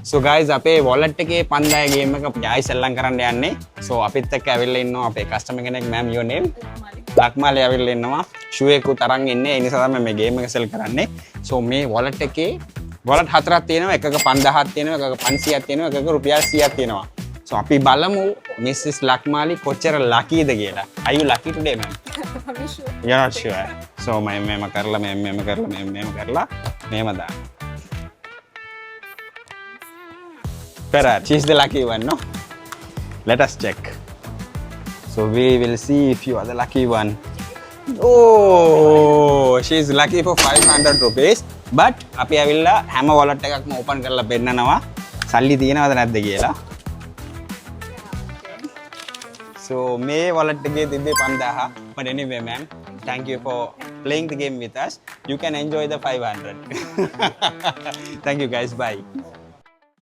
So guys අපේ wallet එකේ 5000 game එක අපි ආයි සෙල්ලම් කරන්න යන්නේ. So අපිත් එක්ක ඇවිල්ලා ඉන්නවා අපේ customer කෙනෙක් ma'am your name? ලක්මාලි ඇවිල්ලා ඉන්නවා. shoe එක තරන් ඉන්නේ. ඒ නිසා තමයි මේ game එක sell කරන්නේ. So මේ wallet එකේ wallet හතරක් තියෙනවා. එකක 5000ක් තියෙනවා, එකක 500ක් තියෙනවා, එකක රුපියල් 100ක් තියෙනවා. So අපි බලමු Mrs. ලක්මාලි කොච්චර luckyද කියලා. Are you lucky today ma'am? I'm sure. You're not sure. So මෙහෙම කරලා මෙහෙම කරලා මෙහෙම දාන්න. Correct. She's the lucky one, no? Let us check. So we will see if you are the lucky one. Oh, she's lucky for 500 rupees. But අපි ඇවිල්ලා හැම wallet එකක්ම open කරලා පෙන්නනවා. සල්ලි තියෙනවද නැද්ද කියලා. So මේ wallet එකේ තිබ්බේ 5000. But anyway, ma'am, thank you for playing the game with us. You can enjoy the 500. Thank you guys. Bye.